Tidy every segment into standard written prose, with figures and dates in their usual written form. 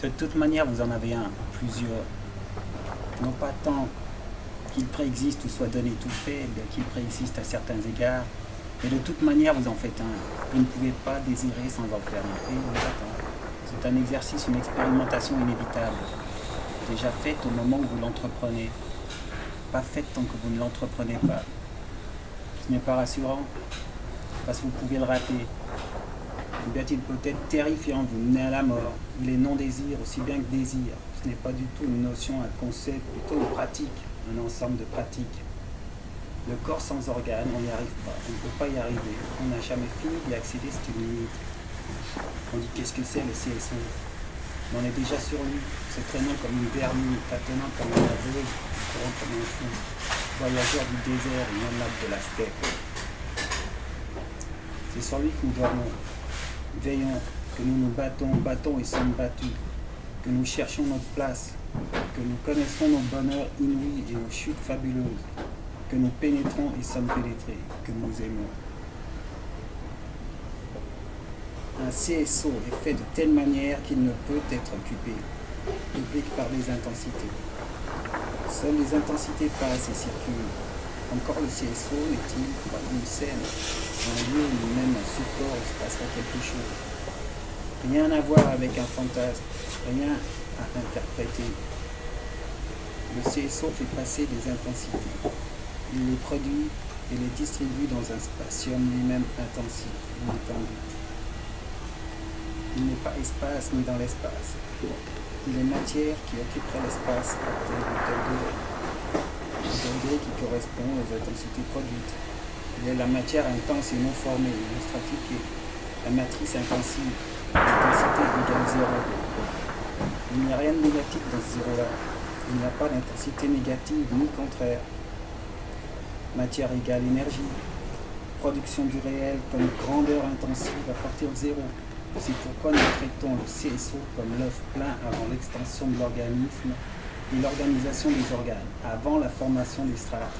De toute manière, vous en avez un, plusieurs. Non pas tant qu'il préexiste ou soit donné tout fait, bien qu'il préexiste à certains égards, mais de toute manière, vous en faites un. Vous ne pouvez pas désirer sans en faire un, et vous attend. C'est un exercice, une expérimentation inévitable, déjà faite au moment où vous l'entreprenez, pas faite tant que vous ne l'entreprenez pas. Ce n'est pas rassurant, parce que vous pouvez le rater. Ou bien il peut être terrifiant, vous menez à la mort. Il est non-désir aussi bien que désir. Ce n'est pas du tout une notion, un concept, plutôt une pratique, un ensemble de pratiques. Le corps sans organes, on n'y arrive pas, on ne peut pas y arriver. On n'a jamais fini d'y accéder, c'est une limite. On dit qu'est-ce que c'est le CSO? Mais on est déjà sur lui, se traînant comme une vermine, tâtonnant comme un aveugle, courant comme un fou, voyageur du désert et nomade de la steppe. C'est sur lui que nous dormons. Veillons, que nous nous battons et sommes battus, que nous cherchons notre place, que nous connaissons nos bonheurs inouïs et nos chutes fabuleuses, que nous pénétrons et sommes pénétrés, que nous aimons. Un CSO est fait de telle manière qu'il ne peut être occupé que par des intensités. Seules les intensités passent et circulent. Encore le CSO n'est-il pas une scène, un lieu où même un support où se passerait quelque chose. Rien à voir avec un fantasme, rien à interpréter. Le CSO fait passer des intensités. Il les produit et les distribue dans un spatium lui-même intensif, inattendu. Il n'est pas espace ni dans l'espace. Il est matière qui occuperait l'espace à tel ou tel degré. Un degré qui correspond aux intensités produites. Il est la matière intense et non formée, non stratifiée. La matrice intensive. L'intensité égale zéro. Il n'y a rien de négatif dans ce zéro-là. Il n'y a pas d'intensité négative ni contraire. Matière égale énergie. Production du réel comme grandeur intensive à partir de zéro. C'est pourquoi nous traitons le CSO comme l'œuf plein avant l'extension de l'organisme et l'organisation des organes, avant la formation des strates.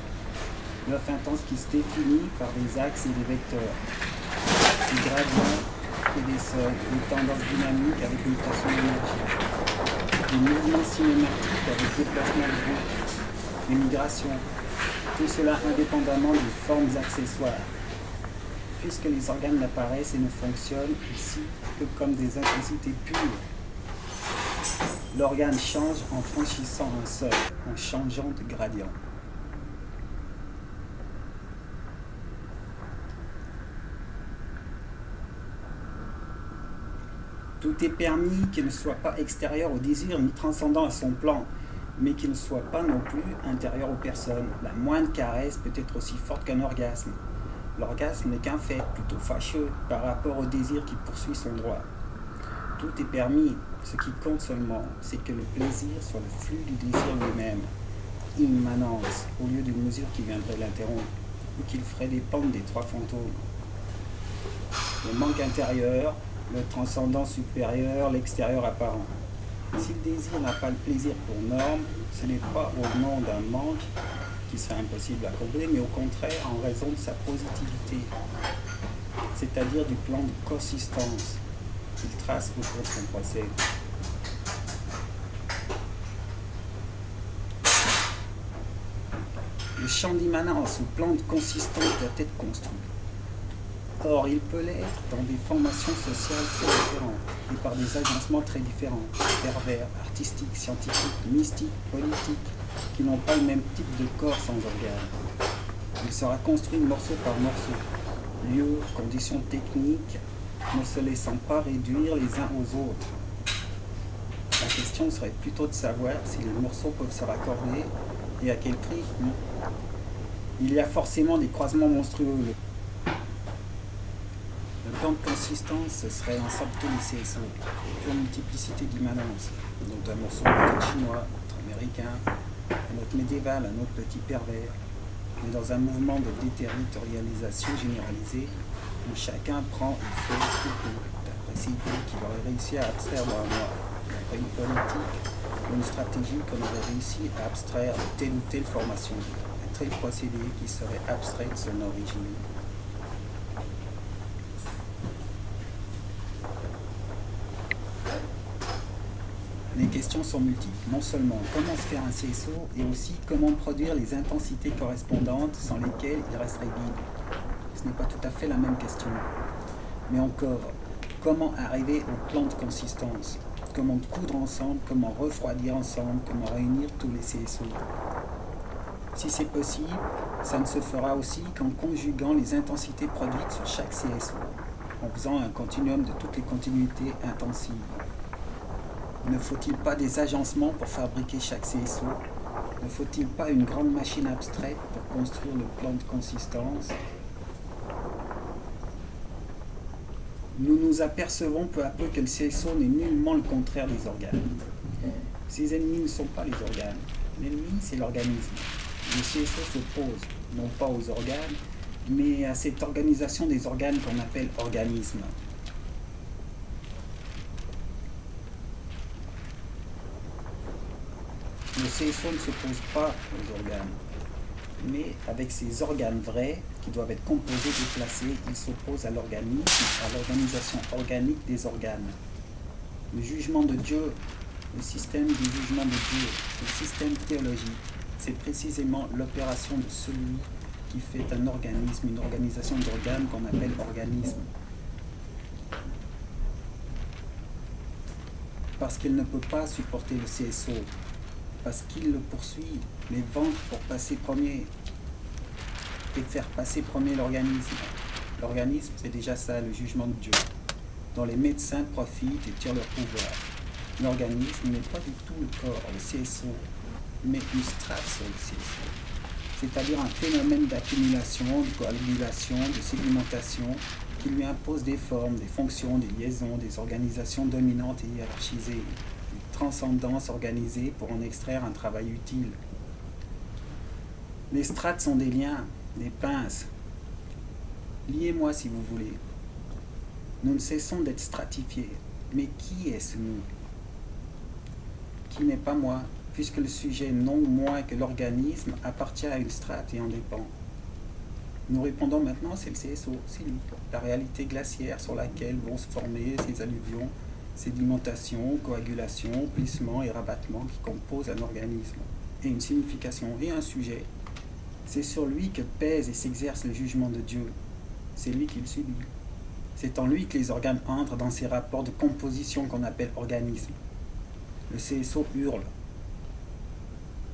L'œuf intense qui se définit par des axes et des vecteurs, des gradients et des seuils, des tendances dynamiques avec mutation d'énergie, des mouvements cinématiques avec déplacement de groupe, des migrations, tout cela indépendamment des formes accessoires. Puisque les organes n'apparaissent et ne fonctionnent ici que comme des intensités pures. L'organe change en franchissant un seuil, en changeant de gradient. Tout est permis qu'il ne soit pas extérieur au désir ni transcendant à son plan, mais qu'il ne soit pas non plus intérieur aux personnes. La moindre caresse peut être aussi forte qu'un orgasme. L'orgasme n'est qu'un fait, plutôt fâcheux, par rapport au désir qui poursuit son droit. Tout est permis, ce qui compte seulement, c'est que le plaisir soit le flux du désir lui-même, immanence, au lieu d'une mesure qui viendrait l'interrompre, ou qu'il ferait dépendre des trois fantômes. Le manque intérieur, le transcendant supérieur, l'extérieur apparent. Si le désir n'a pas le plaisir pour norme, ce n'est pas au nom d'un manque qui serait impossible à combler, mais au contraire en raison de sa positivité, c'est-à-dire du plan de consistance qu'il trace autour de son procès. Le champ d'immanence ou plan de consistance doit être construit. Or, il peut l'être dans des formations sociales très différentes et par des agencements très différents, pervers, artistiques, scientifiques, mystiques, politiques, qui n'ont pas le même type de corps sans organes. Il sera construit morceau par morceau, lieu, conditions techniques, ne se laissant pas réduire les uns aux autres. La question serait plutôt de savoir si les morceaux peuvent se raccorder et à quel prix. Il y a forcément des croisements monstrueux. Le plan de consistance, ce serait l'ensemble de tous les CSO, pure multiplicité d'immanence, dont un morceau peut-être chinois, un autre américain, un autre médiéval, un autre petit pervers, mais dans un mouvement de déterritorialisation généralisée, où chacun prend et fait ce qu'il peut, d'après ses idées qu'il aurait réussi à abstraire dans un mois, d'après une politique ou une stratégie qu'on aurait réussi à abstraire de telle ou telle formation, un tel procédé qui serait abstrait de son origine. les questions sont multiples. Non seulement comment se faire un CSO, et aussi comment produire les intensités correspondantes sans lesquelles il resterait vide. Ce n'est pas tout à fait la même question. Mais encore, comment arriver au plan de consistance? Comment coudre ensemble, comment refroidir ensemble, comment réunir tous les CSO? Si c'est possible, ça ne se fera aussi qu'en conjuguant les intensités produites sur chaque CSO, en faisant un continuum de toutes les continuités intensives. Ne faut-il pas des agencements pour fabriquer chaque CSO? Ne faut-il pas une grande machine abstraite pour construire le plan de consistance? Nous nous apercevons peu à peu que le CSO n'est nullement le contraire des organes. Ses ennemis ne sont pas les organes. L'ennemi, c'est l'organisme. Le CSO s'oppose, non pas aux organes, mais à cette organisation des organes qu'on appelle organisme. Le CSO ne s'oppose pas aux organes, mais avec ces organes vrais, qui doivent être composés, déplacés, il s'oppose à l'organisme, à l'organisation organique des organes. Le jugement de Dieu, le système du jugement de Dieu, le système théologique, c'est précisément l'opération de celui qui fait un organisme, une organisation d'organes qu'on appelle organisme. Parce qu'il ne peut pas supporter le CSO, parce qu'il le poursuit, les vendre pour passer premier et faire passer premier l'organisme. L'organisme, c'est déjà ça, le jugement de Dieu, dont les médecins profitent et tirent leur pouvoir. L'organisme n'est pas du tout le corps, le CSO, mais une strate sur le CSO, c'est-à-dire un phénomène d'accumulation, de coagulation, de sédimentation qui lui impose des formes, des fonctions, des liaisons, des organisations dominantes et hiérarchisées, transcendance organisée pour en extraire un travail utile. Les strates sont des liens, des pinces. Liez-moi si vous voulez. Nous ne cessons d'être stratifiés. Mais qui est ce nous? Qui n'est pas moi, puisque le sujet non moins que l'organisme appartient à une strate et en dépend. Nous répondons maintenant, c'est le CSO, c'est lui, la réalité glaciaire sur laquelle vont se former ces alluvions, sédimentation, coagulation, plissement et rabattement qui composent un organisme, et une signification et un sujet. C'est sur lui que pèse et s'exerce le jugement de Dieu. C'est lui qui le subit. C'est en lui que les organes entrent dans ces rapports de composition qu'on appelle organisme. Le CSO hurle.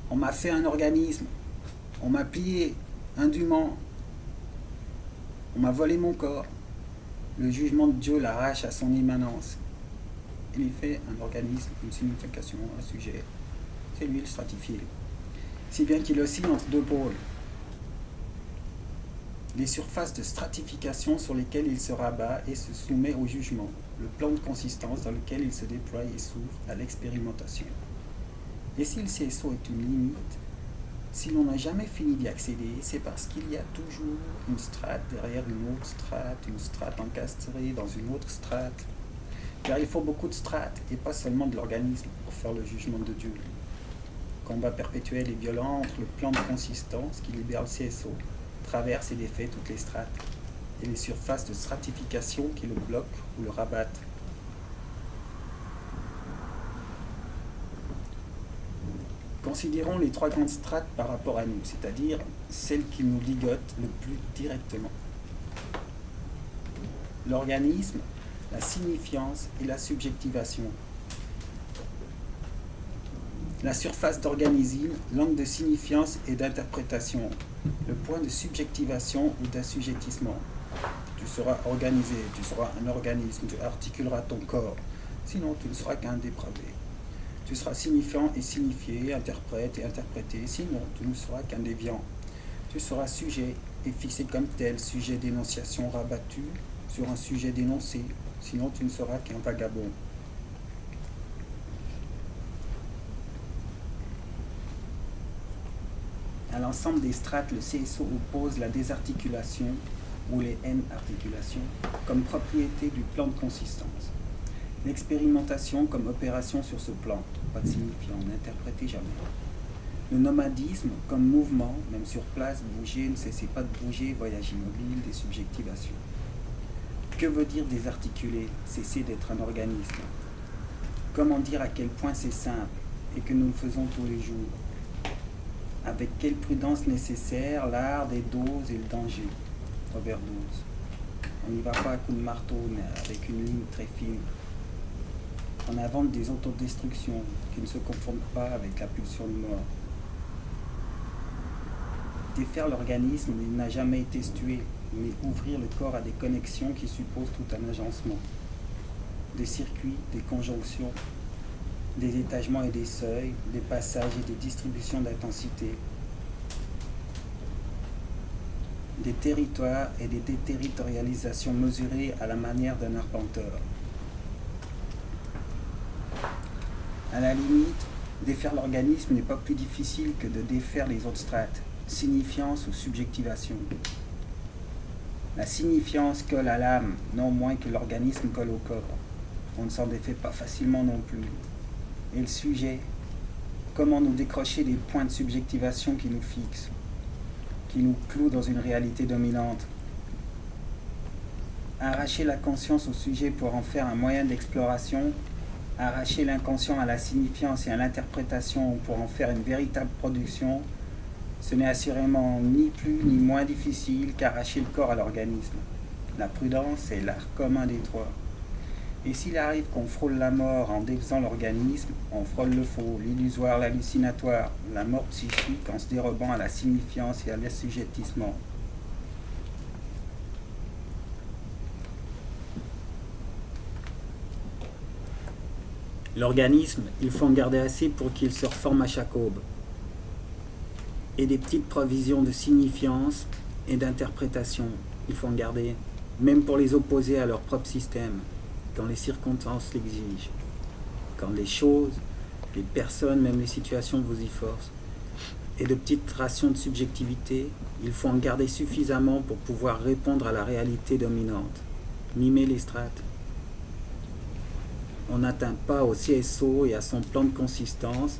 On m'a fait un organisme. On m'a plié indûment. On m'a volé mon corps. Le jugement de Dieu l'arrache à son immanence. Il y fait un organisme, une signification, un sujet. C'est lui le stratifié. Si bien qu'il oscille entre deux pôles. Les surfaces de stratification sur lesquelles il se rabat et se soumet au jugement. Le plan de consistance dans lequel il se déploie et s'ouvre à l'expérimentation. Et si le CSO est une limite, si l'on n'a jamais fini d'y accéder, c'est parce qu'il y a toujours une strate derrière une strate encastrée dans une autre strate. Car il faut beaucoup de strates, et pas seulement de l'organisme, pour faire le jugement de Dieu. Combat perpétuel et violent entre le plan de consistance qui libère le CSO, traverse et défait toutes les strates, et les surfaces de stratification qui le bloquent ou le rabattent. Considérons les trois grandes strates par rapport à nous, c'est-à-dire celles qui nous ligotent le plus directement. L'organisme, la signifiance et la subjectivation. La surface d'organisme, l'angle de signifiance et d'interprétation, le point de subjectivation ou d'assujettissement. Tu seras organisé, tu seras un organisme, tu articuleras ton corps, sinon tu ne seras qu'un dépravé. Tu seras signifiant et signifié, interprète et interprété, sinon tu ne seras qu'un déviant. Tu seras sujet et fixé comme tel, sujet d'énonciation rabattu sur un sujet dénoncé, sinon tu ne seras qu'un vagabond. À l'ensemble des strates, le CSO oppose la désarticulation ou les N-articulations comme propriété du plan de consistance. L'expérimentation comme opération sur ce plan, pas de signifiant, n'interprétez jamais. Le nomadisme comme mouvement, même sur place, bouger, ne cessez pas de bouger, voyage immobile, des subjectivations. Que veut dire désarticuler? Cesser d'être un organisme. Comment dire à quel point c'est simple et que nous le faisons tous les jours? Avec quelle prudence nécessaire, l'art des doses et le danger. Overdose. On n'y va pas à coups de marteau, mais avec une ligne très fine. On invente des autodestructions qui ne se confondent pas avec la pulsion de mort. Défaire l'organisme, il n'a jamais été tué, mais ouvrir le corps à des connexions qui supposent tout un agencement. Des circuits, des conjonctions, des étagements et des seuils, des passages et des distributions d'intensité, des territoires et des déterritorialisations mesurées à la manière d'un arpenteur. À la limite, défaire l'organisme n'est pas plus difficile que de défaire les autres strates, signifiance ou subjectivation. La signifiance colle à l'âme, non moins que l'organisme colle au corps. On ne s'en défait pas facilement non plus. Et le sujet, comment nous décrocher des points de subjectivation qui nous fixent, qui nous clouent dans une réalité dominante. Arracher la conscience au sujet pour en faire un moyen d'exploration, arracher l'inconscient à la signifiance et à l'interprétation pour en faire une véritable production, ce n'est assurément ni plus ni moins difficile qu'arracher le corps à l'organisme. La prudence est l'art commun des trois. Et s'il arrive qu'on frôle la mort en défaisant l'organisme, on frôle le faux, l'illusoire, l'hallucinatoire, la mort psychique en se dérobant à la signifiance et à l'assujettissement. L'organisme, il faut en garder assez pour qu'il se reforme à chaque aube. Et des petites provisions de signifiance et d'interprétation, il faut en garder, même pour les opposer à leur propre système, quand les circonstances l'exigent, quand les choses, les personnes, même les situations vous y forcent. Et de petites rations de subjectivité, il faut en garder suffisamment pour pouvoir répondre à la réalité dominante, mimer les strates. On n'atteint pas au CSO et à son plan de consistance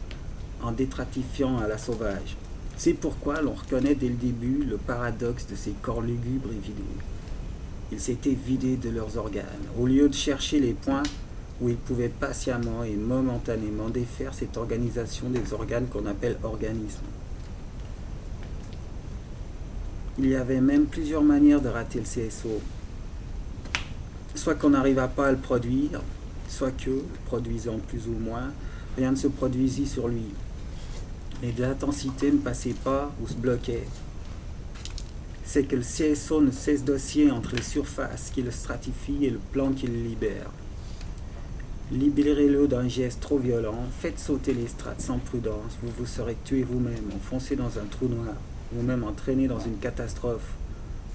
en détratifiant à la sauvage. C'est pourquoi l'on reconnaît dès le début le paradoxe de ces corps lugubres et vidés. Ils s'étaient vidés de leurs organes, au lieu de chercher les points où ils pouvaient patiemment et momentanément défaire cette organisation des organes qu'on appelle organismes. Il y avait même plusieurs manières de rater le CSO. Soit qu'on n'arriva pas à le produire, soit que, le produisant plus ou moins, rien ne se produisit sur lui. Et de l'intensité ne passait pas ou se bloquait. C'est que le CSO ne cesse d'osciller entre les surfaces qui le stratifient et le plan qui le libère. Libérez-le d'un geste trop violent, faites sauter les strates sans prudence, vous vous serez tué vous-même, enfoncé dans un trou noir, vous-même entraîné dans une catastrophe,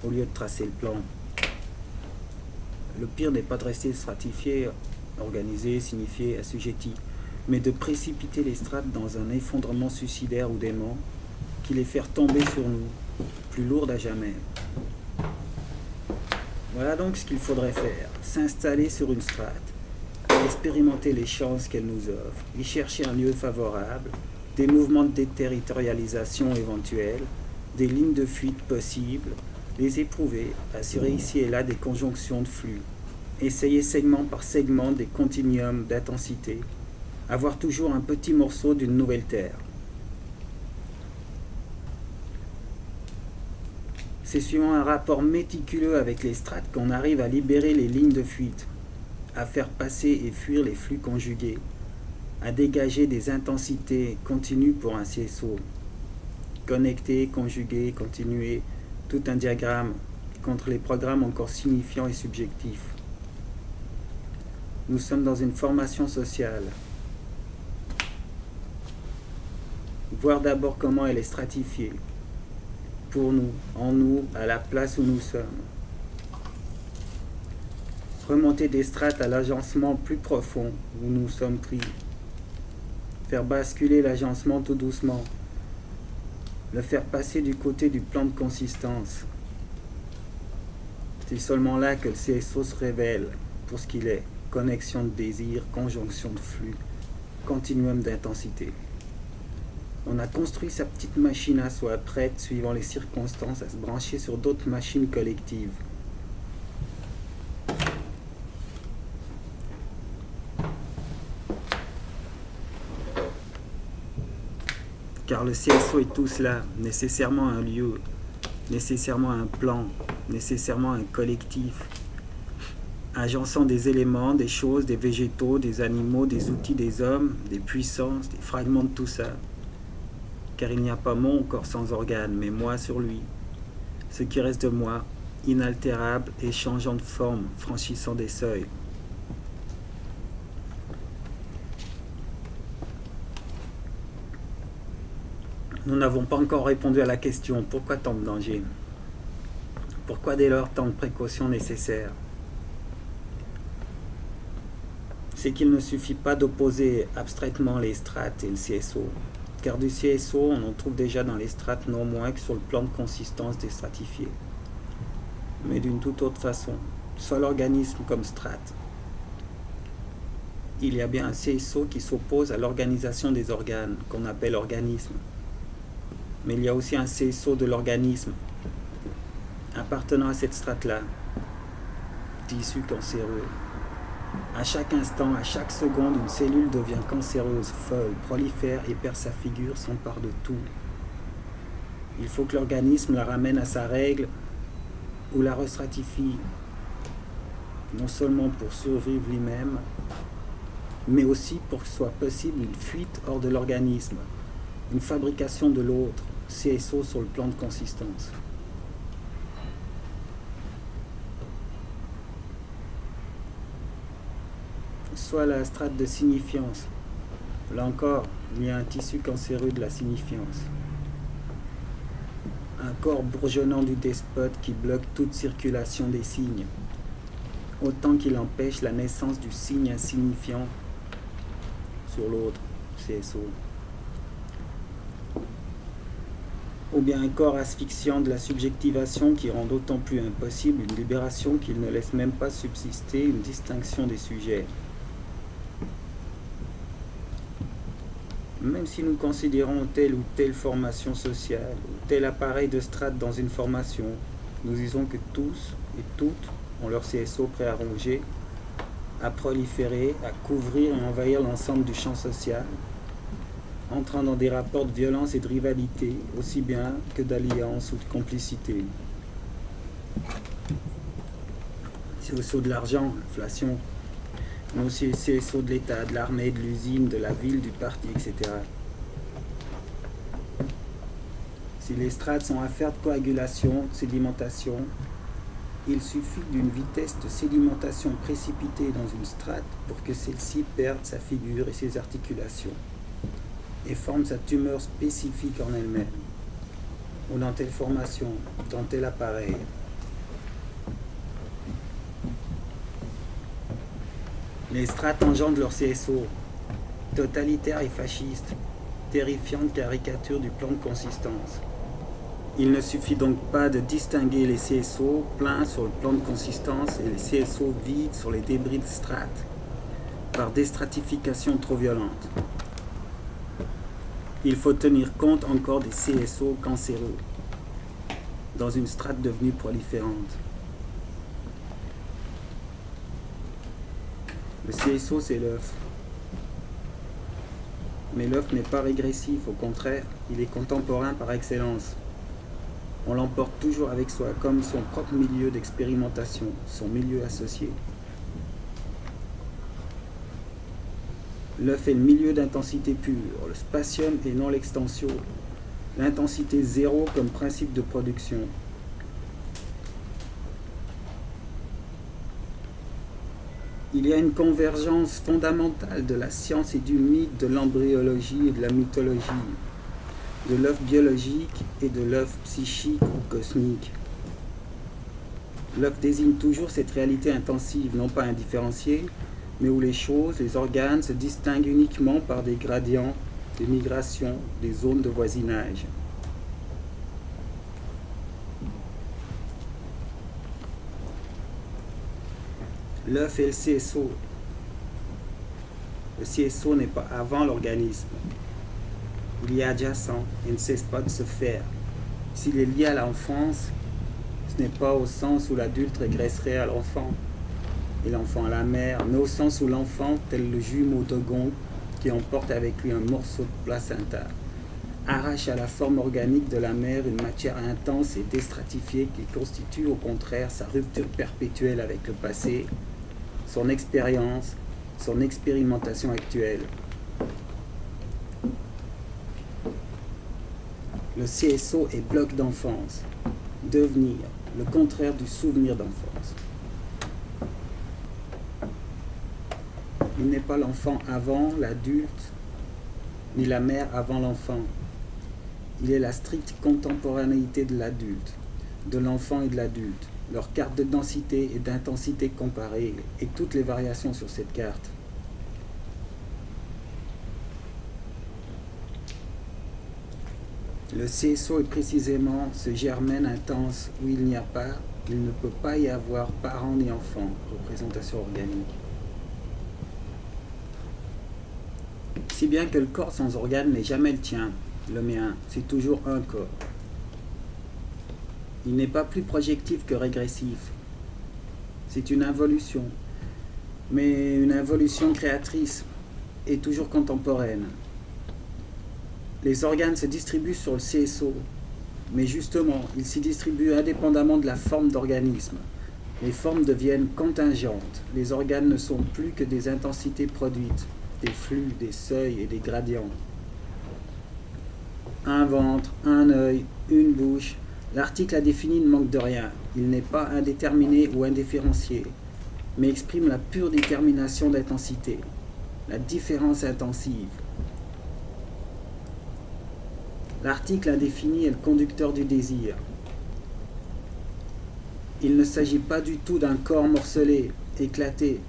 au lieu de tracer le plan. Le pire n'est pas de rester stratifié, organisé, signifié, assujetti, mais de précipiter les strates dans un effondrement suicidaire ou dément, qui les fait tomber sur nous, plus lourdes à jamais. Voilà donc ce qu'il faudrait faire, s'installer sur une strate, expérimenter les chances qu'elle nous offre, y chercher un lieu favorable, des mouvements de déterritorialisation éventuels, des lignes de fuite possibles, les éprouver, assurer ici et là des conjonctions de flux, essayer segment par segment des continuums d'intensité, avoir toujours un petit morceau d'une nouvelle terre. C'est suivant un rapport méticuleux avec les strates qu'on arrive à libérer les lignes de fuite, à faire passer et fuir les flux conjugués, à dégager des intensités continues pour un CSO. Connecter, conjuguer, continuer, tout un diagramme contre les programmes encore signifiants et subjectifs. Nous sommes dans une formation sociale. Voir d'abord comment elle est stratifiée, pour nous, en nous, à la place où nous sommes. Remonter des strates à l'agencement plus profond où nous sommes pris. Faire basculer l'agencement tout doucement. Le faire passer du côté du plan de consistance. C'est seulement là que le CSO se révèle pour ce qu'il est. Connexion de désir, conjonction de flux, continuum d'intensité. On a construit sa petite machine à soi, prête, suivant les circonstances, à se brancher sur d'autres machines collectives. Car le CSO est tout cela, nécessairement un lieu, nécessairement un plan, nécessairement un collectif, agençant des éléments, des choses, des végétaux, des animaux, des outils, des hommes, des puissances, des fragments de tout ça. Car il n'y a pas mon corps sans organes, mais moi sur lui. Ce qui reste de moi, inaltérable et changeant de forme, franchissant des seuils. Nous n'avons pas encore répondu à la question, pourquoi tant de danger? Pourquoi dès lors tant de précautions nécessaires? C'est qu'il ne suffit pas d'opposer abstraitement les strates et le CSO, car du CSO on en trouve déjà dans les strates non moins que sur le plan de consistance déstratifié, mais d'une toute autre façon, soit l'organisme comme strate. Il y a bien un CSO qui s'oppose à l'organisation des organes, qu'on appelle organisme, mais il y a aussi un CSO de l'organisme, appartenant à cette strate-là, tissu cancéreux. À chaque instant, à chaque seconde, une cellule devient cancéreuse, folle, prolifère et perd sa figure, s'empare de tout. Il faut que l'organisme la ramène à sa règle ou la restratifie, non seulement pour survivre lui-même, mais aussi pour que soit possible une fuite hors de l'organisme, une fabrication de l'autre, CSO sur le plan de consistance. Soit la strate de signifiance. Là encore, il y a un tissu cancéreux de la signifiance. Un corps bourgeonnant du despote qui bloque toute circulation des signes, autant qu'il empêche la naissance du signe insignifiant sur l'autre, CSO. Ou bien un corps asphyxiant de la subjectivation qui rend d'autant plus impossible une libération qu'il ne laisse même pas subsister une distinction des sujets. Même si nous considérons telle ou telle formation sociale, ou tel appareil de strate dans une formation, nous disons que tous et toutes ont leur CSO prêt à ronger, à proliférer, à couvrir et envahir l'ensemble du champ social, entrant dans des rapports de violence et de rivalité, aussi bien que d'alliance ou de complicité. CSO de l'argent, l'inflation, mais aussi le CSO de l'État, de l'armée, de l'usine, de la ville, du parti, etc. Si les strates sont affaires de coagulation, de sédimentation, il suffit d'une vitesse de sédimentation précipitée dans une strate pour que celle-ci perde sa figure et ses articulations, et forme sa tumeur spécifique en elle-même, ou dans telle formation, dans tel appareil. Les strates engendrent leur CSO, totalitaire et fasciste, terrifiante caricature du plan de consistance. Il ne suffit donc pas de distinguer les CSO pleins sur le plan de consistance et les CSO vides sur les débris de strates, par déstratification trop violente. Il faut tenir compte encore des CSO cancéreux, dans une strate devenue proliférante. Le CSO, c'est l'œuf. Mais l'œuf n'est pas régressif, au contraire, il est contemporain par excellence. On l'emporte toujours avec soi, comme son propre milieu d'expérimentation, son milieu associé. L'œuf est le milieu d'intensité pure, le spatium et non l'extensio, l'intensité zéro comme principe de production. Il y a une convergence fondamentale de la science et du mythe, de l'embryologie et de la mythologie, de l'œuf biologique et de l'œuf psychique ou cosmique. L'œuf désigne toujours cette réalité intensive, non pas indifférenciée, mais où les choses, les organes se distinguent uniquement par des gradients, des migrations, des zones de voisinage. L'œuf est le CSO. Le CSO n'est pas avant l'organisme. Il y est adjacent et ne cesse pas de se faire. S'il est lié à l'enfance, ce n'est pas au sens où l'adulte régresserait à l'enfant et l'enfant à la mère, mais au sens où l'enfant, tel le jumeau d'Ogon, qui emporte avec lui un morceau de placenta, arrache à la forme organique de la mère une matière intense et déstratifiée qui constitue au contraire sa rupture perpétuelle avec le passé, son expérience, son expérimentation actuelle. Le CSO est bloc d'enfance, devenir, le contraire du souvenir d'enfance. Il n'est pas l'enfant avant l'adulte, ni la mère avant l'enfant. Il est la stricte contemporanéité de l'adulte, de l'enfant et de l'adulte, leur carte de densité et d'intensité comparée, et toutes les variations sur cette carte. Le CSO est précisément ce germen intense où il ne peut pas y avoir parents ni enfants, représentation organique. Si bien que le corps sans organe n'est jamais le tien, le mien, c'est toujours un corps. Il n'est pas plus projectif que régressif. C'est une involution, mais une involution créatrice et toujours contemporaine. Les organes se distribuent sur le CSO, mais justement, ils s'y distribuent indépendamment de la forme d'organisme. Les formes deviennent contingentes. Les organes ne sont plus que des intensités produites, des flux, des seuils et des gradients. Un ventre, un œil, une bouche. L'article indéfini ne manque de rien. Il n'est pas indéterminé ou indifférencié, mais exprime la pure détermination d'intensité, la différence intensive. L'article indéfini est le conducteur du désir. Il ne s'agit pas du tout d'un corps morcelé, éclaté,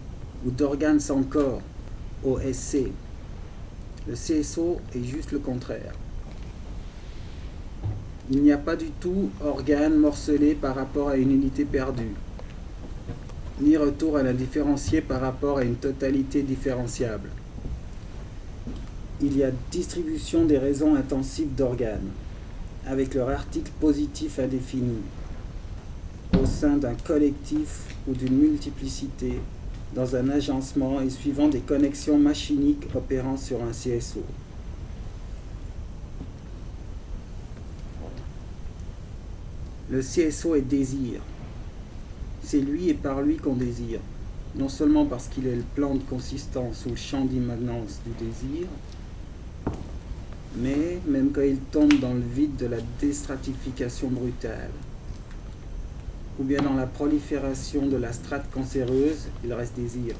ou d'organes sans corps, OSC. Le CSO est juste le contraire. Il n'y a pas du tout organe morcelé par rapport à une unité perdue, ni retour à l'indifférencié par rapport à une totalité différenciable. Il y a distribution des raisons intensives d'organes, avec leur article positif indéfini, au sein d'un collectif ou d'une multiplicité, dans un agencement et suivant des connexions machiniques opérant sur un CSO. Le CSO est désir. C'est lui et par lui qu'on désire, non seulement parce qu'il est le plan de consistance ou le champ d'immanence du désir, mais même quand il tombe dans le vide de la déstratification brutale, ou bien dans la prolifération de la strate cancéreuse, il reste désir.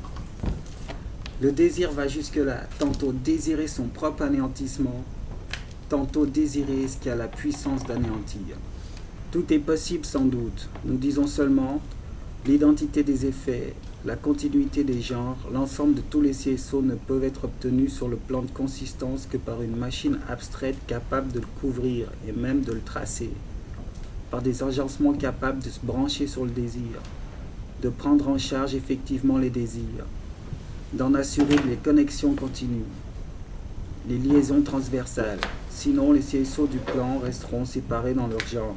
Le désir va jusque-là, tantôt désirer son propre anéantissement, tantôt désirer ce qui a la puissance d'anéantir. Tout est possible sans doute, nous disons seulement l'identité des effets, la continuité des genres, l'ensemble de tous les CSO ne peuvent être obtenus sur le plan de consistance que par une machine abstraite capable de le couvrir et même de le tracer, par des agencements capables de se brancher sur le désir, de prendre en charge effectivement les désirs, d'en assurer les connexions continues, les liaisons transversales. Sinon, les CSO du plan resteront séparés dans leur genre,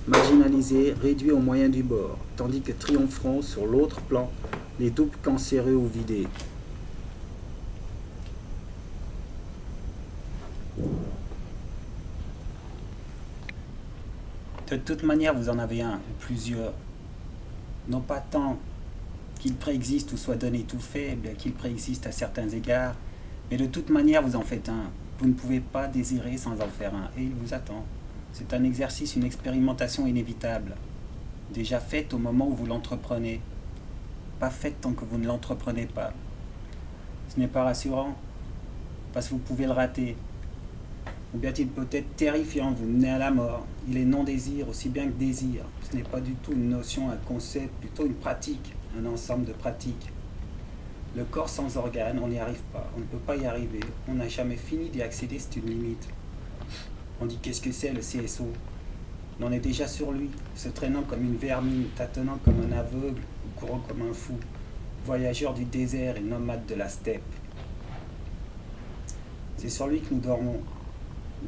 marginalisés, réduits aux moyens du bord, tandis que triompheront sur l'autre plan les doubles cancéreux ou vidés. De toute manière, vous en avez un ou plusieurs. Non pas tant qu'il préexiste ou soit donné tout fait, bien qu'il préexiste à certains égards, mais de toute manière, vous en faites un. Vous ne pouvez pas désirer sans en faire un, et il vous attend. C'est un exercice, une expérimentation inévitable, déjà faite au moment où vous l'entreprenez, pas faite tant que vous ne l'entreprenez pas. Ce n'est pas rassurant, parce que vous pouvez le rater. Ou bien il peut être terrifiant, vous menez à la mort. Il est non-désir aussi bien que désir. Ce n'est pas du tout une notion, un concept, plutôt une pratique, un ensemble de pratiques. Le corps sans organes, on n'y arrive pas, on ne peut pas y arriver. On n'a jamais fini d'y accéder, c'est une limite. On dit qu'est-ce que c'est le CSO? On en est déjà sur lui, se traînant comme une vermine, tâtonnant comme un aveugle, ou courant comme un fou, voyageur du désert et nomade de la steppe. C'est sur lui que nous dormons,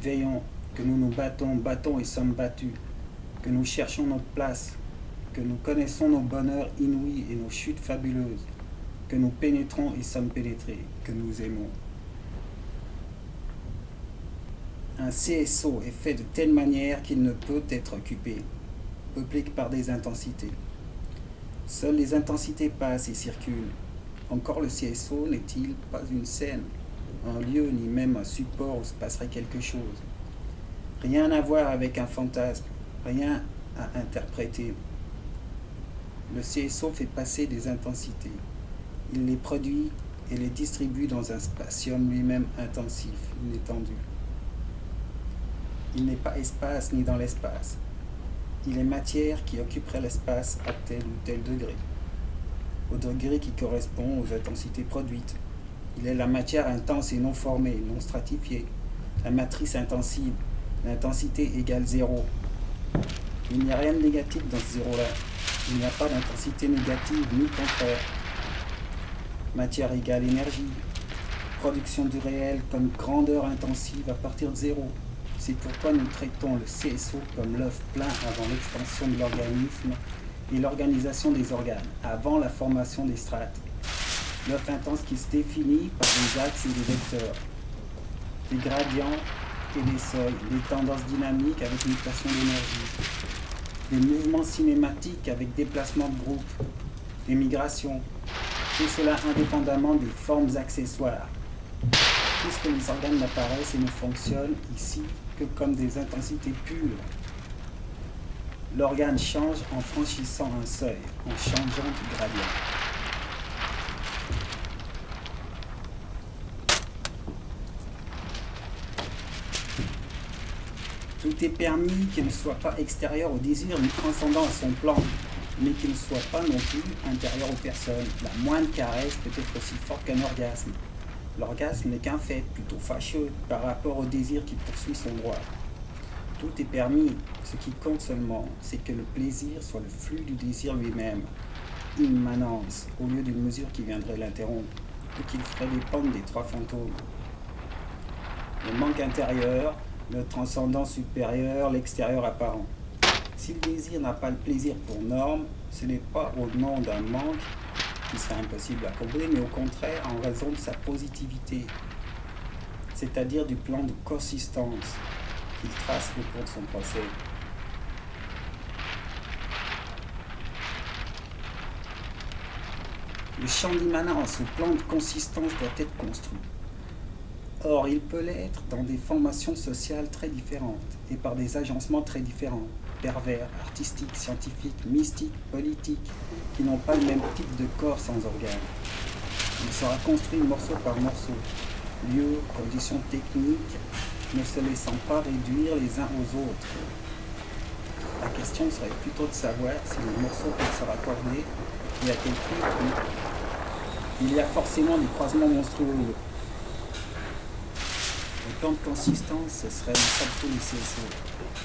veillons, que nous nous battons et sommes battus, que nous cherchons notre place, que nous connaissons nos bonheurs inouïs et nos chutes fabuleuses, que nous pénétrons et sommes pénétrés, que nous aimons. Un CSO est fait de telle manière qu'il ne peut être occupé, peuplé par des intensités. Seules les intensités passent et circulent. Encore le CSO n'est-il pas une scène, un lieu, ni même un support où se passerait quelque chose. Rien à voir avec un fantasme, rien à interpréter. Le CSO fait passer des intensités. Il les produit et les distribue dans un spatium lui-même intensif, inétendu. Il n'est pas espace ni dans l'espace. Il est matière qui occuperait l'espace à tel ou tel degré, au degré qui correspond aux intensités produites. Il est la matière intense et non formée, non stratifiée, la matrice intensive, l'intensité égale zéro. Il n'y a rien de négatif dans ce zéro-là. Il n'y a pas d'intensité négative ni contraire. Matière égale énergie. Production du réel comme grandeur intensive à partir de zéro. C'est pourquoi nous traitons le CSO comme l'œuf plein avant l'extension de l'organisme et l'organisation des organes, avant la formation des strates. L'œuf intense qui se définit par des axes et des vecteurs, des gradients et des seuils, des tendances dynamiques avec mutation d'énergie, des mouvements cinématiques avec déplacement de groupe, des migrations, tout cela indépendamment des formes accessoires. Puisque les organes n'apparaissent et ne fonctionnent ici que comme des intensités pures. L'organe change en franchissant un seuil, en changeant de gradient. Tout est permis qu'il ne soit pas extérieur au désir ni transcendant à son plan, mais qu'il ne soit pas non plus intérieur aux personnes. La moindre caresse peut être aussi forte qu'un orgasme. L'orgasme n'est qu'un fait, plutôt fâcheux, par rapport au désir qui poursuit son droit. Tout est permis, ce qui compte seulement, c'est que le plaisir soit le flux du désir lui-même, immanence, au lieu d'une mesure qui viendrait l'interrompre, ou qu'il ferait dépendre des trois fantômes. Le manque intérieur, le transcendant supérieur, l'extérieur apparent. Si le désir n'a pas le plaisir pour norme, ce n'est pas au nom d'un manque qui serait impossible à combler, mais au contraire en raison de sa positivité, c'est-à-dire du plan de consistance qu'il trace au cours de son procès. Le champ d'immanence au plan de consistance doit être construit. Or, il peut l'être dans des formations sociales très différentes et par des agencements très différents, pervers, artistiques, scientifiques, mystiques, politiques, qui n'ont pas le même type de corps sans organes. Il sera construit morceau par morceau, lieu, conditions techniques, ne se laissant pas réduire les uns aux autres. La question serait plutôt de savoir si les morceaux peuvent se raccorder et à quel rythme. Il y a forcément des croisements monstrueux. Le plan de consistance, ce serait le sable tous les CSO,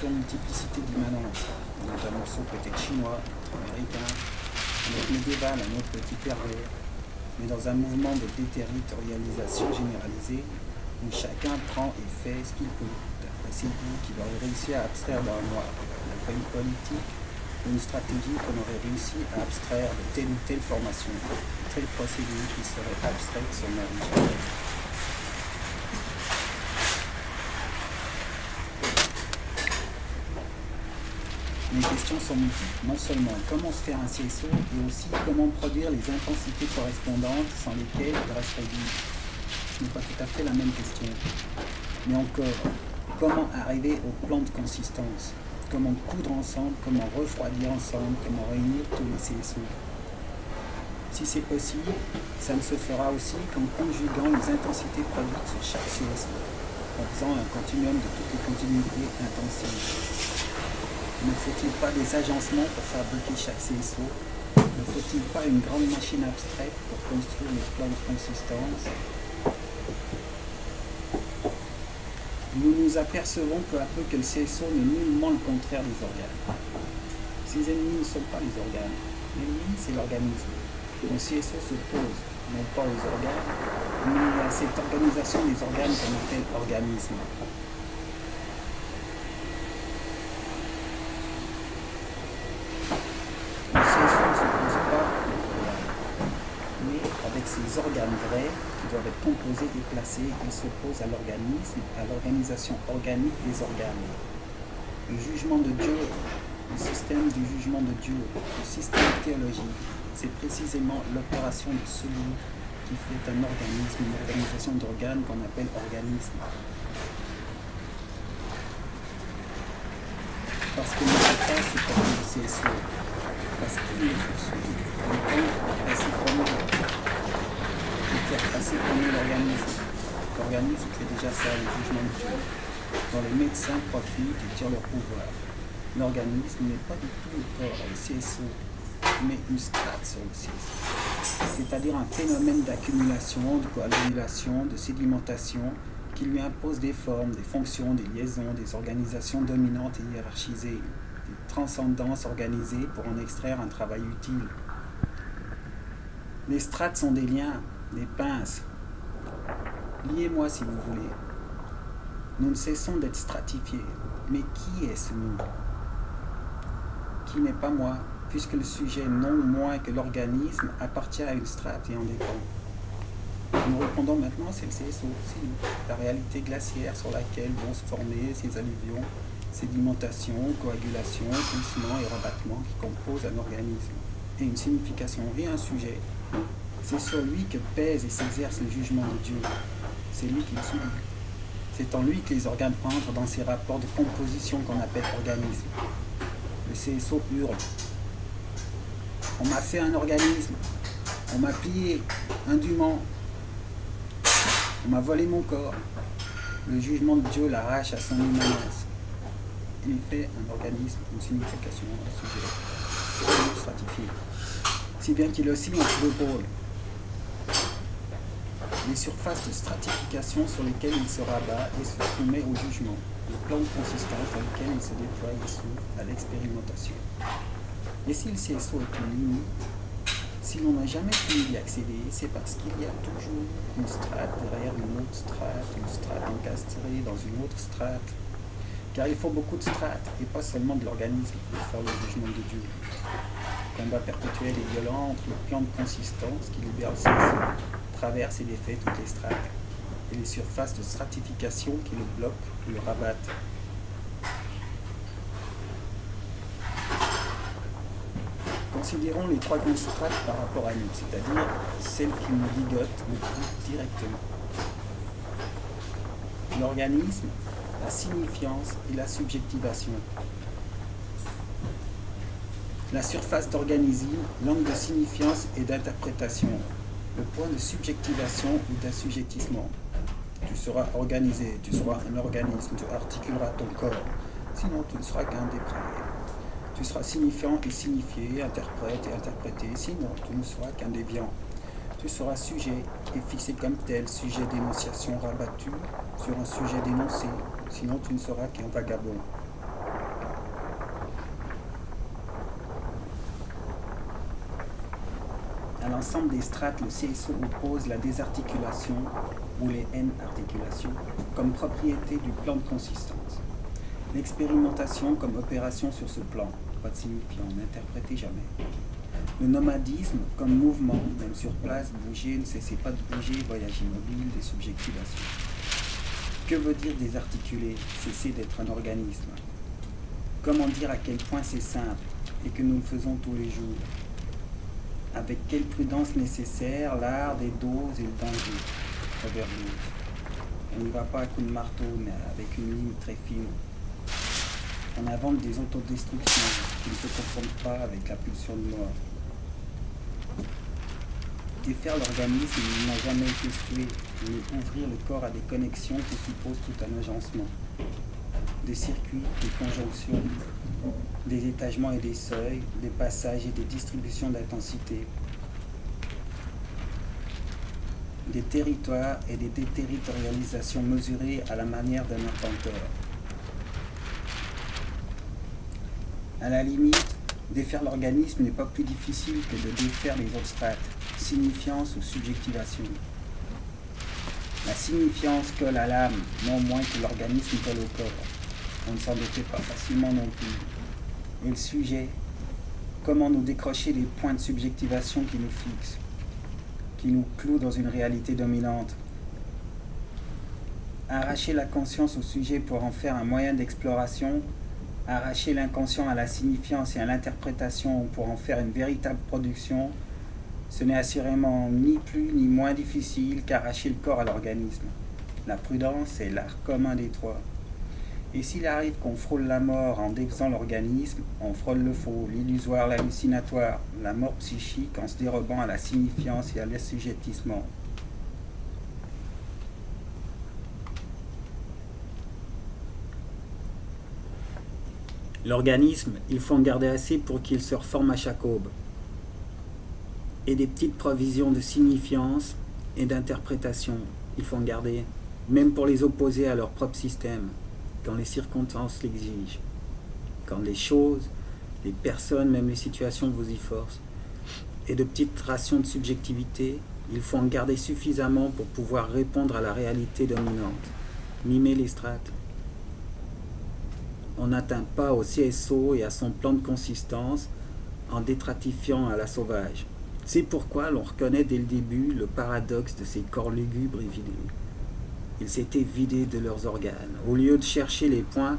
pour multiplicité d'immanence. Donc un morceau peut-être chinois, américain, un autre médiéval, un autre petit pervers, mais dans un mouvement de déterritorialisation généralisée, où chacun prend et fait ce qu'il peut, d'après ses goûts qu'il aurait réussi à abstraire d'un noir, d'après une politique ou une stratégie qu'on aurait réussi à abstraire de telle ou telle formation, telle procédure qui serait abstraite de son origine. Les questions sont multiples. Non seulement comment se faire un CSO, et aussi comment produire les intensités correspondantes sans lesquelles il resterait vide. Ce n'est pas tout à fait la même question. Mais encore, comment arriver au plan de consistance? Comment coudre ensemble? Comment refroidir ensemble? Comment réunir tous les CSO? Si c'est possible, ça ne se fera aussi qu'en conjuguant les intensités produites sur chaque CSO, en faisant un continuum de toutes les continuités intensives. Ne faut-il pas des agencements pour fabriquer chaque CSO? Ne faut-il pas une grande machine abstraite pour construire les plans de consistance? Nous nous apercevons peu à peu que le CSO n'est nullement le contraire des organes. Ses ennemis ne sont pas les organes. L'ennemi, c'est l'organisme. Le CSO s'oppose, non pas aux organes, mais à cette organisation des organes qu'on appelle organisme. Le CSO ne s'oppose pas aux organes, mais avec ses des organes vrais qui doivent être composés et placés. Il s'oppose à l'organisme, à l'organisation organique des organes. Le jugement de Dieu, le système du jugement de Dieu, le système théologique, c'est précisément l'opération de celui qui fait un organisme, une organisation d'organes qu'on appelle organisme. Parce qu'il ne peut pas supporter le CSO, parce qu'il est poursuivi, le ventre est passé comme de faire passer comme l'organisme. L'organisme fait déjà ça, le jugement de Dieu, dont les médecins profitent et tirent leur pouvoir. L'organisme n'est pas du tout le corps, le CSO, mais une strate sur le CSO, c'est-à-dire un phénomène d'accumulation, de coagulation, de sédimentation qui lui impose des formes, des fonctions, des liaisons, des organisations dominantes et hiérarchisées, des transcendances organisées pour en extraire un travail utile. Les strates sont des liens, des pinces. Liez-moi si vous voulez. Nous ne cessons d'être stratifiés. Mais qui est ce nous? Qui n'est pas moi, puisque le sujet non moins que l'organisme appartient à une strate et en dépend. Nous répondons maintenant, c'est le CSO, c'est nous, la réalité glaciaire sur laquelle vont se former ces alluvions, sédimentation, coagulation, glissement et rabattement qui composent un organisme, et une signification et un sujet. C'est sur lui que pèse et s'exerce le jugement de Dieu. C'est lui qui le subit. C'est en lui que les organes entrent dans ces rapports de composition qu'on appelle organisme. Le CSO hurle. On m'a fait un organisme. On m'a plié indûment. On m'a volé mon corps. Le jugement de Dieu l'arrache à son immanence. Il y fait un organisme, une signification, un sujet stratifié. Si bien qu'il oscille entre deux pôles. Les surfaces de stratification sur lesquelles il se rabat et se soumet au jugement. Les plans de consistance dans lesquels il se déploie et s'ouvre à l'expérimentation. Et si le CSO est une limite, si l'on n'a jamais pu y accéder, c'est parce qu'il y a toujours une strate derrière une strate encastrée dans une autre strate. Car il faut beaucoup de strates, et pas seulement de l'organisme, pour faire le jugement de Dieu. Combat perpétuel et violent entre le plan de consistance qui libère le CSO, traverse et défait toutes les strates, et les surfaces de stratification qui le bloquent ou le rabattent. Considérons les trois grandes strates par rapport à nous, c'est-à-dire celles qui nous ligotent le plus directement. L'organisme, la signifiance et la subjectivation. La surface d'organisme, l'angle de signifiance et d'interprétation, le point de subjectivation ou d'assujettissement. Tu seras organisé, tu seras un organisme, tu articuleras ton corps, sinon tu ne seras qu'un dépravé. Tu seras signifiant et signifié, interprète et interprété, sinon tu ne seras qu'un déviant. Tu seras sujet et fixé comme tel, sujet d'énonciation rabattu sur un sujet dénoncé, sinon tu ne seras qu'un vagabond. À l'ensemble des strates, le CSO oppose la désarticulation ou les N-articulations comme propriété du plan de consistance. L'expérimentation comme opération sur ce plan, pas de signifiant, n'interprétez jamais. Le nomadisme comme mouvement, même sur place, bouger, ne cessez pas de bouger, voyage immobile, des subjectivations. Que veut dire désarticuler? Cesser d'être un organisme. Comment dire à quel point c'est simple et que nous le faisons tous les jours? Avec quelle prudence nécessaire, l'art des doses et le danger. Overdose. On n'y va pas à coups de marteau, mais avec une ligne très fine. On invente des autodestructions qui ne se confondent pas avec la pulsion de mort. Défaire l'organisme n'a jamais été tué, mais ouvrir le corps à des connexions qui supposent tout un agencement. Des circuits, des conjonctions, des étagements et des seuils, des passages et des distributions d'intensité, des territoires et des déterritorialisations mesurées à la manière d'un arpenteur. À la limite, défaire l'organisme n'est pas plus difficile que de défaire les autres strates, signifiance ou subjectivation. La signifiance colle à l'âme, non moins que l'organisme colle au corps. On ne s'en défait pas facilement non plus. Et le sujet, comment nous décrocher les points de subjectivation qui nous fixent? qui nous cloue dans une réalité dominante. Arracher la conscience au sujet pour en faire un moyen d'exploration, arracher l'inconscient à la signifiance et à l'interprétation pour en faire une véritable production, ce n'est assurément ni plus ni moins difficile qu'arracher le corps à l'organisme. La prudence est l'art commun des trois. Et s'il arrive qu'on frôle la mort en défaisant l'organisme, on frôle le faux, l'illusoire, l'hallucinatoire, la mort psychique en se dérobant à la signifiance et à l'assujettissement. L'organisme, il faut en garder assez pour qu'il se reforme à chaque aube. Et des petites provisions de signifiance et d'interprétation, il faut en garder, même pour les opposer à leur propre système, quand les circonstances l'exigent, quand les choses, les personnes, même les situations vous y forcent. Et de petites rations de subjectivité, il faut en garder suffisamment pour pouvoir répondre à la réalité dominante, mimer les strates. On n'atteint pas au CSO et à son plan de consistance en détratifiant à la sauvage. C'est pourquoi l'on reconnaît dès le début le paradoxe de ces corps lugubres et vidés. Ils s'étaient vidés de leurs organes, au lieu de chercher les points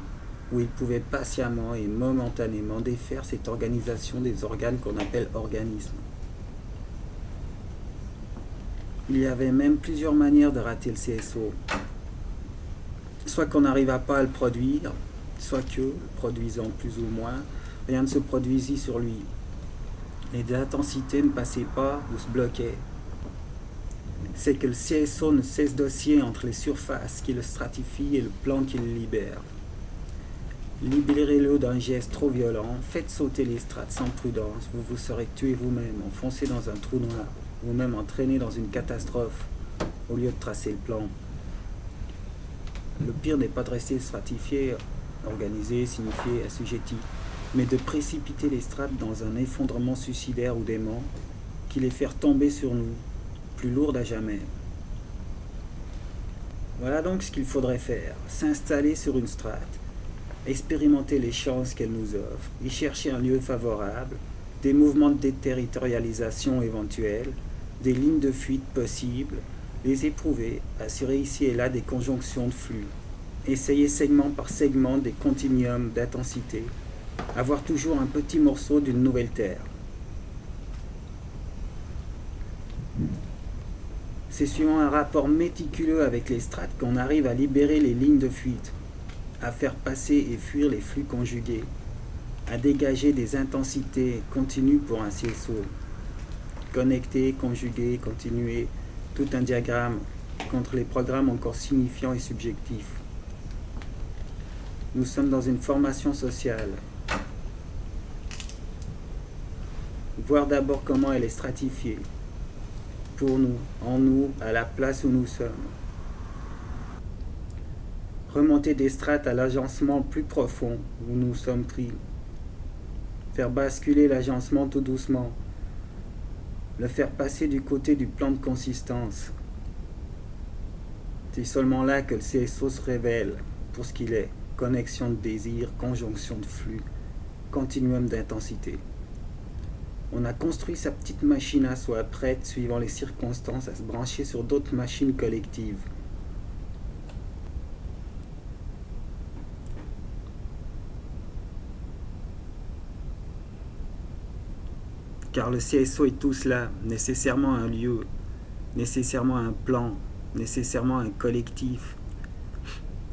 où ils pouvaient patiemment et momentanément défaire cette organisation des organes qu'on appelle organismes. Il y avait même plusieurs manières de rater le CSO. Soit qu'on n'arriva pas à le produire, soit que, produisant plus ou moins, rien ne se produisit sur lui. Les intensités ne passaient pas ou se bloquaient. C'est que le CSO ne cesse d'osciller entre les surfaces qui le stratifient et le plan qui le libère. Libérez-le d'un geste trop violent, faites sauter les strates sans prudence, vous vous serez tué vous-même, enfoncé dans un trou noir, ou même entraîné dans une catastrophe, au lieu de tracer le plan. Le pire n'est pas de rester stratifié, organisé, signifié, assujetti, mais de précipiter les strates dans un effondrement suicidaire ou dément qui les fait tomber sur nous, plus lourdes à jamais. Voilà donc ce qu'il faudrait faire, s'installer sur une strate, expérimenter les chances qu'elle nous offre, y chercher un lieu favorable, des mouvements de déterritorialisation éventuels, des lignes de fuite possibles, les éprouver, assurer ici et là des conjonctions de flux, essayer segment par segment des continuums d'intensité, avoir toujours un petit morceau d'une nouvelle terre. C'est suivant un rapport méticuleux avec les strates qu'on arrive à libérer les lignes de fuite, à faire passer et fuir les flux conjugués, à dégager des intensités continues pour un CSO. Connecter, conjuguer, continuer, tout un diagramme contre les programmes encore signifiants et subjectifs. Nous sommes dans une formation sociale. Voir d'abord comment elle est stratifiée, pour nous, en nous, à la place où nous sommes. Remonter des strates à l'agencement plus profond où nous sommes pris. Faire basculer l'agencement tout doucement. Le faire passer du côté du plan de consistance. C'est seulement là que le CSO se révèle pour ce qu'il est. Connexion de désir, conjonction de flux, continuum d'intensité. On a construit sa petite machine à soi, prête, suivant les circonstances, à se brancher sur d'autres machines collectives. Car le CSO est tout cela, nécessairement un lieu, nécessairement un plan, nécessairement un collectif,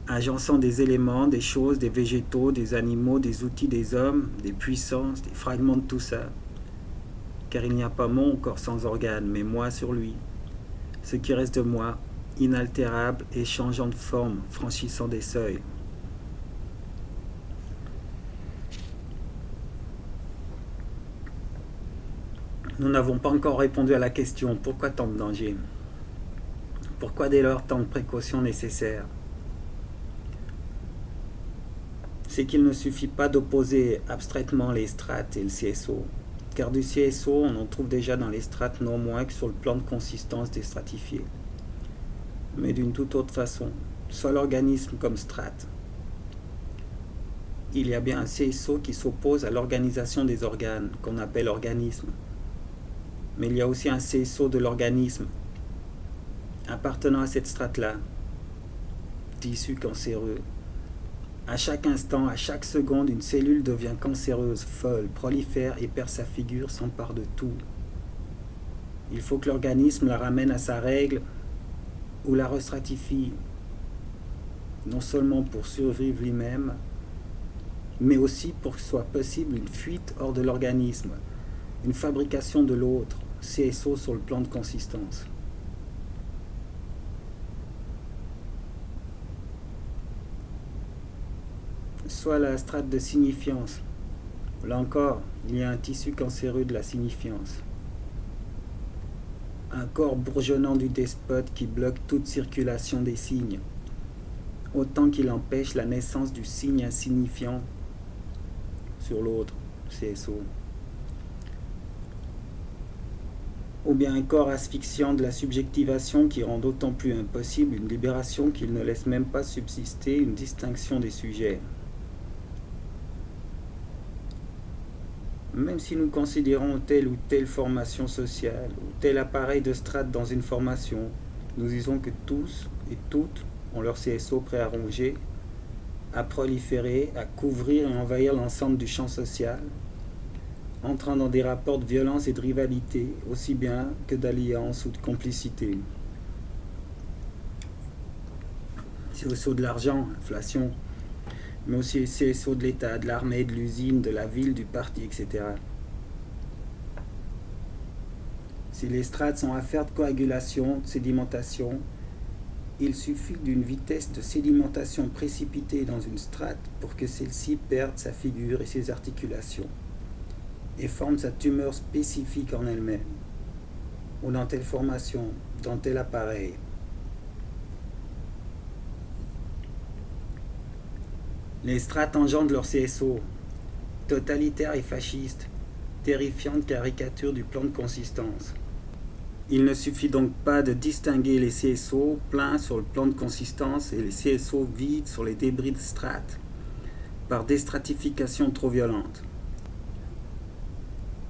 agençant des éléments, des choses, des végétaux, des animaux, des outils, des hommes, des puissances, des fragments de tout ça. Car il n'y a pas mon corps sans organe, mais moi sur lui. Ce qui reste de moi, inaltérable et changeant de forme, franchissant des seuils. Nous n'avons pas encore répondu à la question, pourquoi tant de dangers? Pourquoi dès lors tant de précautions nécessaires? C'est qu'il ne suffit pas d'opposer abstraitement les strates et le CSO, car du CSO on en trouve déjà dans les strates non moins que sur le plan de consistance des stratifiés, mais d'une toute autre façon, soit l'organisme comme strate. Il y a bien un CSO qui s'oppose à l'organisation des organes, qu'on appelle organisme. Mais il y a aussi un CSO de l'organisme appartenant à cette strate-là, tissu cancéreux. À chaque instant, à chaque seconde, une cellule devient cancéreuse, folle, prolifère et perd sa figure, s'empare de tout. Il faut que l'organisme la ramène à sa règle ou la restratifie, non seulement pour survivre lui-même, mais aussi pour que soit possible une fuite hors de l'organisme, une fabrication de l'autre, CSO sur le plan de consistance. Soit la strate de signifiance. Là encore, il y a un tissu cancéreux de la signifiance. Un corps bourgeonnant du despote qui bloque toute circulation des signes, autant qu'il empêche la naissance du signe insignifiant sur l'autre, CSO. Ou bien un corps asphyxiant de la subjectivation qui rend d'autant plus impossible une libération qu'il ne laisse même pas subsister une distinction des sujets. Même si nous considérons telle ou telle formation sociale ou tel appareil de strate dans une formation, nous disons que tous et toutes ont leur CSO prêt à ronger, à proliférer, à couvrir et envahir l'ensemble du champ social, entrant dans des rapports de violence et de rivalité, aussi bien que d'alliance ou de complicité. CSO de l'argent, inflation, mais aussi les CSO de l'État, de l'armée, de l'usine, de la ville, du parti, etc. Si les strates sont affaires de coagulation, de sédimentation, il suffit d'une vitesse de sédimentation précipitée dans une strate pour que celle-ci perde sa figure et ses articulations, et forme sa tumeur spécifique en elle-même, ou dans telle formation, dans tel appareil. Les strates engendrent leur CSO, totalitaire et fasciste, terrifiante caricature du plan de consistance. Il ne suffit donc pas de distinguer les CSO pleins sur le plan de consistance et les CSO vides sur les débris de strates, par déstratification trop violente.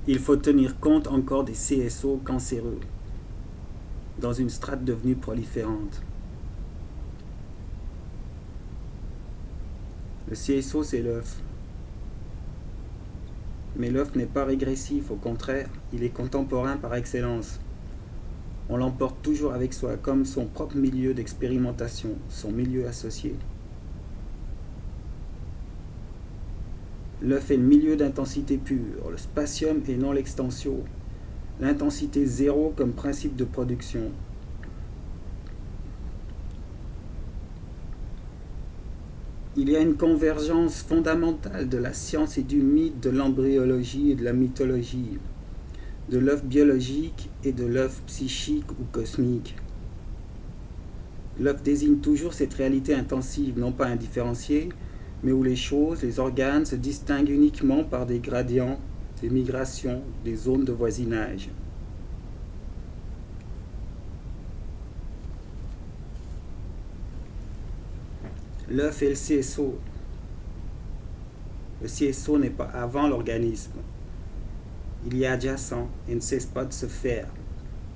Il faut tenir compte encore des CSO cancéreux, dans une strate devenue proliférante. Le CSO, c'est l'œuf. Mais l'œuf n'est pas régressif, au contraire, il est contemporain par excellence. On l'emporte toujours avec soi, comme son propre milieu d'expérimentation, son milieu associé. L'œuf est le milieu d'intensité pure, le spatium et non l'extensio, l'intensité zéro comme principe de production. Il y a une convergence fondamentale de la science et du mythe, de l'embryologie et de la mythologie, de l'œuf biologique et de l'œuf psychique ou cosmique. L'œuf désigne toujours cette réalité intensive, non pas indifférenciée, mais où les choses, les organes se distinguent uniquement par des gradients, des migrations, des zones de voisinage. L'œuf est le CSO. Le CSO n'est pas avant l'organisme. Il y est adjacent et ne cesse pas de se faire.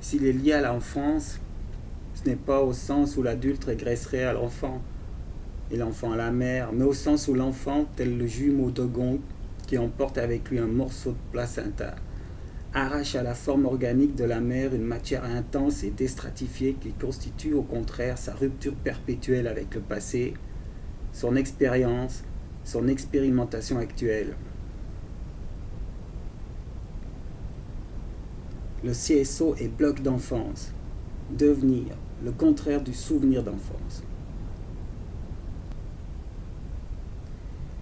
S'il est lié à l'enfance, ce n'est pas au sens où l'adulte régresserait à l'enfant et l'enfant à la mère, mais au sens où l'enfant, tel le jumeau d'Ogon qui emporte avec lui un morceau de placenta, arrache à la forme organique de la mère une matière intense et déstratifiée qui constitue au contraire sa rupture perpétuelle avec le passé, son expérience, son expérimentation actuelle. Le CSO est bloc d'enfance, devenir, le contraire du souvenir d'enfance.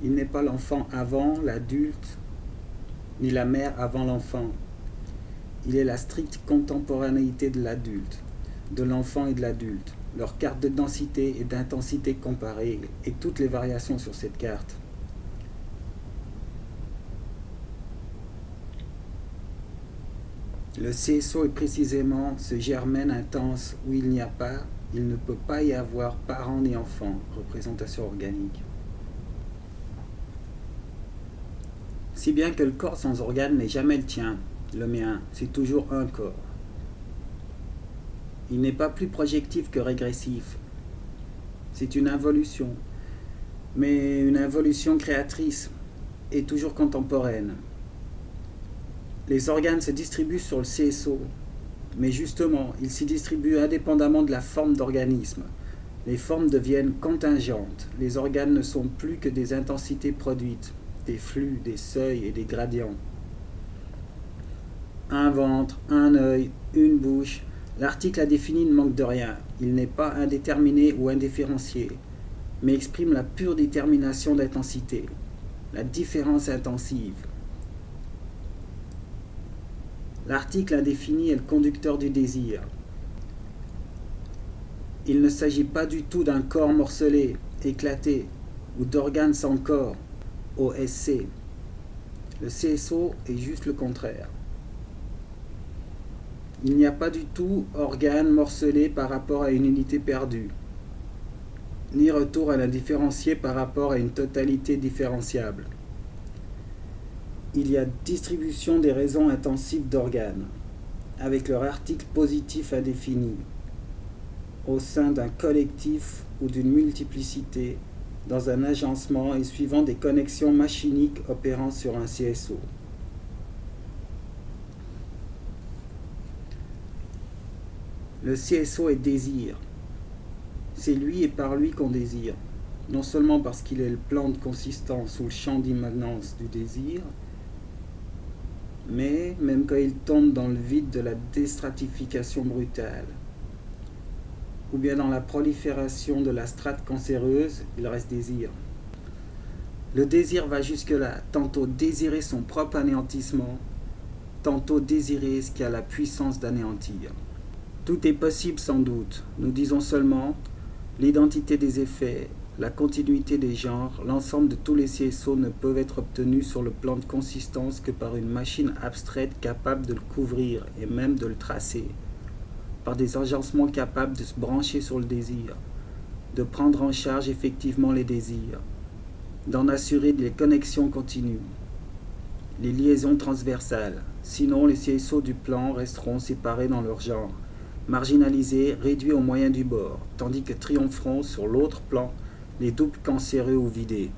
Il n'est pas l'enfant avant l'adulte, ni la mère avant l'enfant. Il est la stricte contemporanéité de l'adulte, de l'enfant et de l'adulte, leur carte de densité et d'intensité comparée, et toutes les variations sur cette carte. Le CSO est précisément ce germen intense où il n'y a pas, il ne peut pas y avoir parent ni enfant, représentation organique. Si bien que le corps sans organes n'est jamais le tien, Le mien, c'est toujours un corps. Il n'est pas plus projectif que régressif. C'est une involution, mais une involution créatrice et toujours contemporaine. Les organes se distribuent sur le CSO, mais justement, ils s'y distribuent indépendamment de la forme d'organisme. Les formes deviennent contingentes. Les organes ne sont plus que des intensités produites, des flux, des seuils et des gradients. Un ventre, un œil, une bouche. L'article indéfini ne manque de rien. Il n'est pas indéterminé ou indifférencié, mais exprime la pure détermination d'intensité, la différence intensive. L'article indéfini est le conducteur du désir. Il ne s'agit pas du tout d'un corps morcelé, éclaté, ou d'organes sans corps, OSC. Le CSO est juste le contraire. Il n'y a pas du tout organe morcelé par rapport à une unité perdue, ni retour à l'indifférencié par rapport à une totalité différenciable. Il y a distribution des raisons intensives d'organes, avec leur article positif indéfini, au sein d'un collectif ou d'une multiplicité, dans un agencement et suivant des connexions machiniques opérant sur un CSO. Le CSO est désir. C'est lui et par lui qu'on désire, non seulement parce qu'il est le plan de consistance ou le champ d'immanence du désir, mais même quand il tombe dans le vide de la déstratification brutale, ou bien dans la prolifération de la strate cancéreuse, il reste désir. Le désir va jusque-là, tantôt désirer son propre anéantissement, tantôt désirer ce qui a la puissance d'anéantir. Tout est possible sans doute, nous disons seulement l'identité des effets, la continuité des genres, l'ensemble de tous les CSO ne peuvent être obtenus sur le plan de consistance que par une machine abstraite capable de le couvrir et même de le tracer, par des agencements capables de se brancher sur le désir, de prendre en charge effectivement les désirs, d'en assurer les connexions continues, les liaisons transversales. Sinon, les CSO du plan resteront séparés dans leur genre, marginalisés, réduits aux moyens du bord, tandis que triompheront sur l'autre plan les doubles cancéreux ou vidés.